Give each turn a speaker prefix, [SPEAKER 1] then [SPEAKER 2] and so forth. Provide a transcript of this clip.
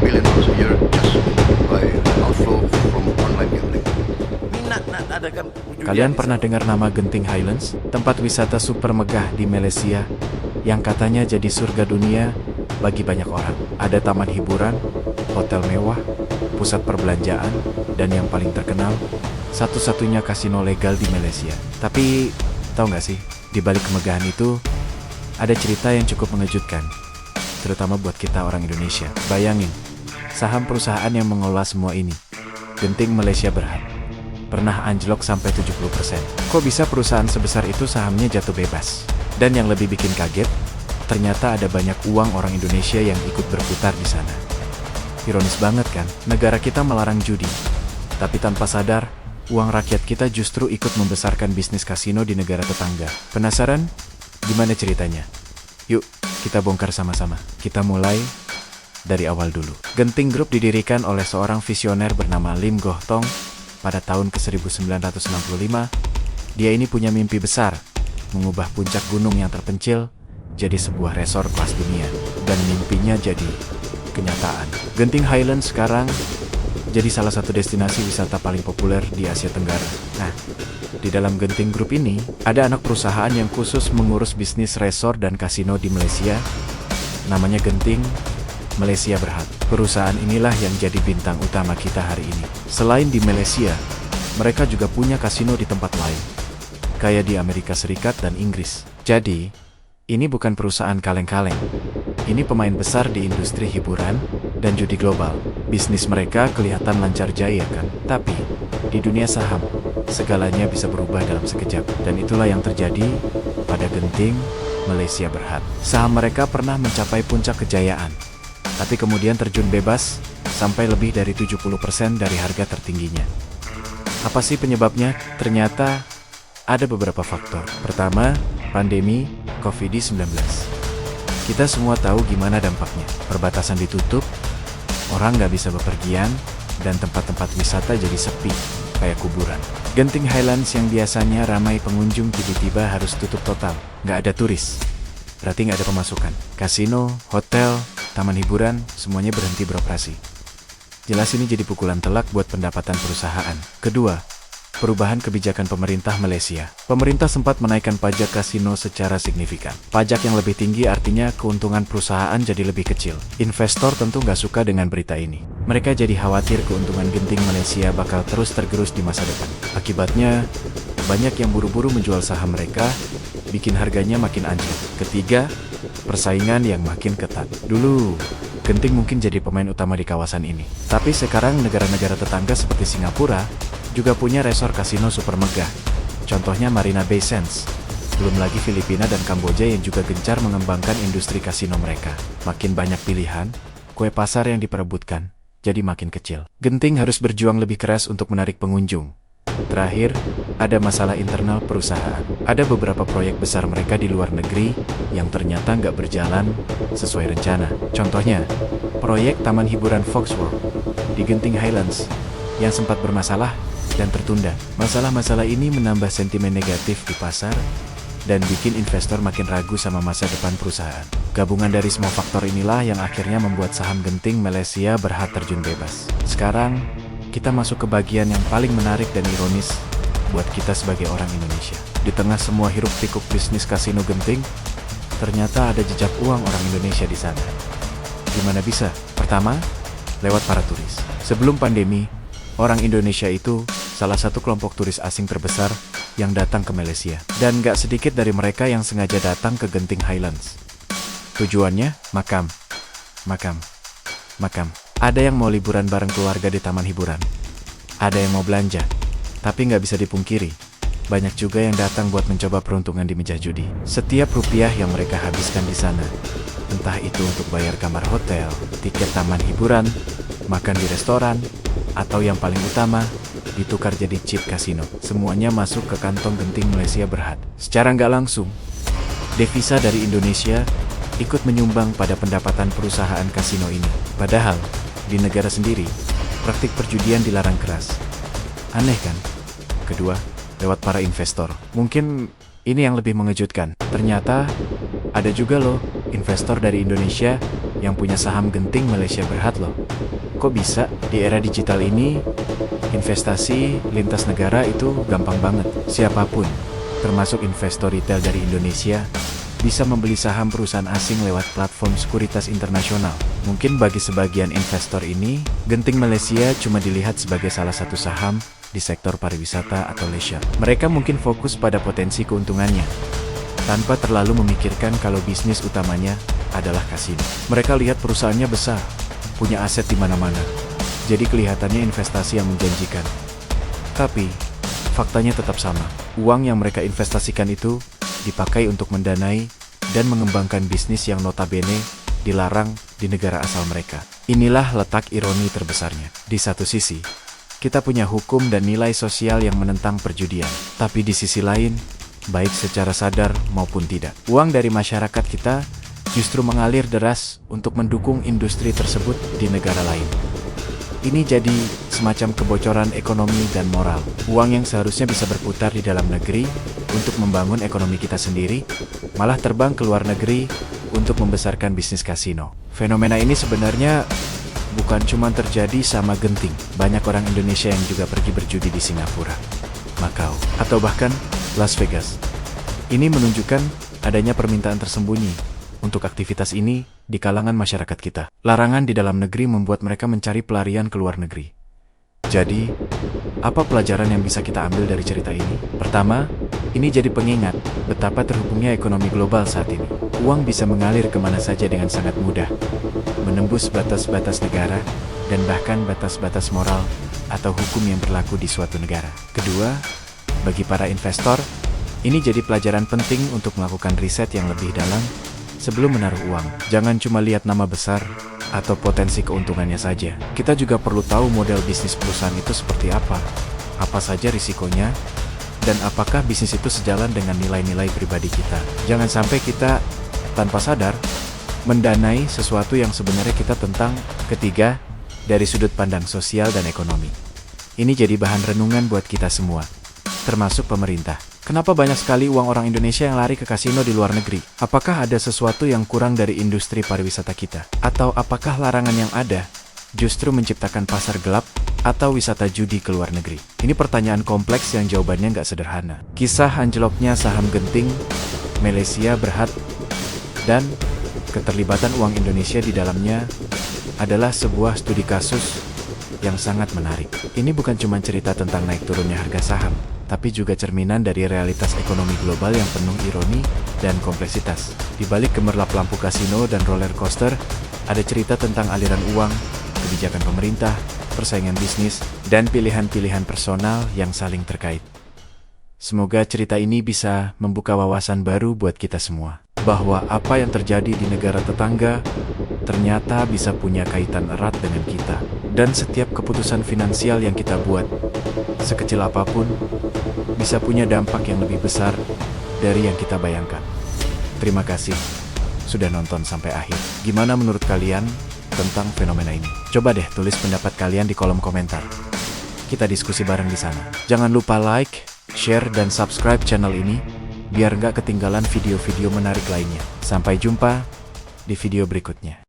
[SPEAKER 1] $1 million a year just by outflow from online gambling.
[SPEAKER 2] Kalian pernah dengar nama Genting Highlands? Tempat wisata super megah di Malaysia yang katanya jadi surga dunia bagi banyak orang. Ada taman hiburan, hotel mewah, pusat perbelanjaan, dan yang paling terkenal, satu-satunya kasino legal di Malaysia. Tapi, tahu nggak sih, di balik kemegahan itu, ada cerita yang cukup mengejutkan, terutama buat kita orang Indonesia. Bayangin, saham perusahaan yang mengelola semua ini, Genting Malaysia Berhad, pernah anjlok sampai 70%. Kok bisa perusahaan sebesar itu sahamnya jatuh bebas? Dan yang lebih bikin kaget, ternyata ada banyak uang orang Indonesia yang ikut berputar di sana. Ironis banget kan, negara kita melarang judi, tapi tanpa sadar, uang rakyat kita justru ikut membesarkan bisnis kasino di negara tetangga. Penasaran? Gimana ceritanya? Yuk, kita bongkar sama-sama. Kita mulai dari awal dulu. Genting Group didirikan oleh seorang visioner bernama Lim Goh Tong pada tahun ke-1965. Dia ini punya mimpi besar, mengubah puncak gunung yang terpencil jadi sebuah resor kelas dunia. Dan mimpinya jadi kenyataan. Genting Highlands sekarang jadi salah satu destinasi wisata paling populer di Asia Tenggara. Nah, di dalam Genting Group ini, ada anak perusahaan yang khusus mengurus bisnis resor dan kasino di Malaysia. Namanya Genting Malaysia Berhad. Perusahaan inilah yang jadi bintang utama kita hari ini. Selain di Malaysia, mereka juga punya kasino di tempat lain, kayak di Amerika Serikat dan Inggris. Jadi, ini bukan perusahaan kaleng-kaleng. Ini pemain besar di industri hiburan dan judi global. Bisnis mereka kelihatan lancar jaya kan? Tapi, di dunia saham, segalanya bisa berubah dalam sekejap. Dan itulah yang terjadi pada Genting Malaysia Berhad. Saham mereka pernah mencapai puncak kejayaan, tapi kemudian terjun bebas sampai lebih dari 70% dari harga tertingginya. Apa sih penyebabnya? Ternyata ada beberapa faktor. Pertama, pandemi COVID-19. Kita semua tahu gimana dampaknya. Perbatasan ditutup, orang nggak bisa bepergian, dan tempat-tempat wisata jadi sepi, kayak kuburan. Genting Highlands yang biasanya ramai pengunjung tiba-tiba harus tutup total. Nggak ada turis, berarti nggak ada pemasukan. Kasino, hotel, taman hiburan, semuanya berhenti beroperasi. Jelas ini jadi pukulan telak buat pendapatan perusahaan. Kedua, perubahan kebijakan pemerintah Malaysia. Pemerintah sempat menaikkan pajak kasino secara signifikan. Pajak yang lebih tinggi artinya keuntungan perusahaan jadi lebih kecil. Investor tentu nggak suka dengan berita ini. Mereka jadi khawatir keuntungan Genting Malaysia bakal terus tergerus di masa depan. Akibatnya, banyak yang buru-buru menjual saham mereka, bikin harganya makin anjlok. Ketiga, persaingan yang makin ketat. Dulu, Genting mungkin jadi pemain utama di kawasan ini. Tapi sekarang negara-negara tetangga seperti Singapura juga punya resor kasino super megah. Contohnya Marina Bay Sands. Belum lagi Filipina dan Kamboja yang juga gencar mengembangkan industri kasino mereka. Makin banyak pilihan, kue pasar yang diperebutkan jadi makin kecil. Genting harus berjuang lebih keras untuk menarik pengunjung. Terakhir, ada masalah internal perusahaan. Ada beberapa proyek besar mereka di luar negeri yang ternyata nggak berjalan sesuai rencana. Contohnya, proyek Taman Hiburan Foxworld di Genting Highlands yang sempat bermasalah dan tertunda. Masalah-masalah ini menambah sentimen negatif di pasar dan bikin investor makin ragu sama masa depan perusahaan. Gabungan dari semua faktor inilah yang akhirnya membuat saham Genting Malaysia Berhad terjun bebas. Sekarang, kita masuk ke bagian yang paling menarik dan ironis buat kita sebagai orang Indonesia. Di tengah semua hiruk-pikuk bisnis kasino Genting, ternyata ada jejak uang orang Indonesia di sana. Gimana bisa? Pertama, lewat para turis. Sebelum pandemi, orang Indonesia itu salah satu kelompok turis asing terbesar yang datang ke Malaysia. Dan gak sedikit dari mereka yang sengaja datang ke Genting Highlands. Tujuannya, makam. Ada yang mau liburan bareng keluarga di taman hiburan. Ada yang mau belanja. Tapi nggak bisa dipungkiri, banyak juga yang datang buat mencoba peruntungan di meja judi. Setiap rupiah yang mereka habiskan di sana, entah itu untuk bayar kamar hotel, tiket taman hiburan, makan di restoran, atau yang paling utama, ditukar jadi chip kasino. Semuanya masuk ke kantong Genting Malaysia Berhad. Secara nggak langsung, devisa dari Indonesia ikut menyumbang pada pendapatan perusahaan kasino ini. Padahal, di negara sendiri, praktik perjudian dilarang keras. Aneh kan? Kedua, lewat para investor. Mungkin ini yang lebih mengejutkan. Ternyata, ada juga loh investor dari Indonesia yang punya saham Genting Malaysia Berhad loh. Kok bisa? Di era digital ini, investasi lintas negara itu gampang banget. Siapapun, termasuk investor retail dari Indonesia, bisa membeli saham perusahaan asing lewat platform sekuritas internasional. Mungkin bagi sebagian investor ini, Genting Malaysia cuma dilihat sebagai salah satu saham di sektor pariwisata atau leisure. Mereka mungkin fokus pada potensi keuntungannya, tanpa terlalu memikirkan kalau bisnis utamanya adalah kasino. Mereka lihat perusahaannya besar, punya aset di mana-mana, jadi kelihatannya investasi yang menjanjikan. Tapi, faktanya tetap sama. Uang yang mereka investasikan itu dipakai untuk mendanai dan mengembangkan bisnis yang notabene dilarang di negara asal mereka. Inilah letak ironi terbesarnya. Di satu sisi, kita punya hukum dan nilai sosial yang menentang perjudian. Tapi di sisi lain, baik secara sadar maupun tidak, uang dari masyarakat kita justru mengalir deras untuk mendukung industri tersebut di negara lain. Ini jadi semacam kebocoran ekonomi dan moral. Uang yang seharusnya bisa berputar di dalam negeri untuk membangun ekonomi kita sendiri, malah terbang ke luar negeri untuk membesarkan bisnis kasino. Fenomena ini sebenarnya bukan cuma terjadi sama Genting. Banyak orang Indonesia yang juga pergi berjudi di Singapura, Macau, atau bahkan Las Vegas. Ini menunjukkan adanya permintaan tersembunyi untuk aktivitas ini di kalangan masyarakat kita. Larangan di dalam negeri membuat mereka mencari pelarian ke luar negeri. Jadi, apa pelajaran yang bisa kita ambil dari cerita ini? Pertama, ini jadi pengingat betapa terhubungnya ekonomi global saat ini. Uang bisa mengalir kemana saja dengan sangat mudah, menembus batas-batas negara, dan bahkan batas-batas moral atau hukum yang berlaku di suatu negara. Kedua, bagi para investor, ini jadi pelajaran penting untuk melakukan riset yang lebih dalam sebelum menaruh uang. Jangan cuma lihat nama besar atau potensi keuntungannya saja. Kita juga perlu tahu model bisnis perusahaan itu seperti apa saja risikonya, dan apakah bisnis itu sejalan dengan nilai-nilai pribadi kita. Jangan sampai kita tanpa sadar mendanai sesuatu yang sebenarnya kita tentang. Ketiga, dari sudut pandang sosial dan ekonomi, ini jadi bahan renungan buat kita semua, termasuk pemerintah. Kenapa banyak sekali uang orang Indonesia yang lari ke kasino di luar negeri? Apakah ada sesuatu yang kurang dari industri pariwisata kita? Atau apakah larangan yang ada justru menciptakan pasar gelap atau wisata judi ke luar negeri? Ini pertanyaan kompleks yang jawabannya nggak sederhana. Kisah anjloknya saham Genting Malaysia Berhad dan keterlibatan uang Indonesia di dalamnya adalah sebuah studi kasus yang sangat menarik. Ini bukan cuma cerita tentang naik turunnya harga saham, tapi juga cerminan dari realitas ekonomi global yang penuh ironi dan kompleksitas. Di balik gemerlap lampu kasino dan roller coaster, ada cerita tentang aliran uang, kebijakan pemerintah, persaingan bisnis, dan pilihan-pilihan personal yang saling terkait. Semoga cerita ini bisa membuka wawasan baru buat kita semua, bahwa apa yang terjadi di negara tetangga ternyata bisa punya kaitan erat dengan kita. Dan setiap keputusan finansial yang kita buat, sekecil apapun, bisa punya dampak yang lebih besar dari yang kita bayangkan. Terima kasih sudah nonton sampai akhir. Gimana menurut kalian tentang fenomena ini? Coba deh tulis pendapat kalian di kolom komentar. Kita diskusi bareng di sana. Jangan lupa like, share, dan subscribe channel ini, biar nggak ketinggalan video-video menarik lainnya. Sampai jumpa di video berikutnya.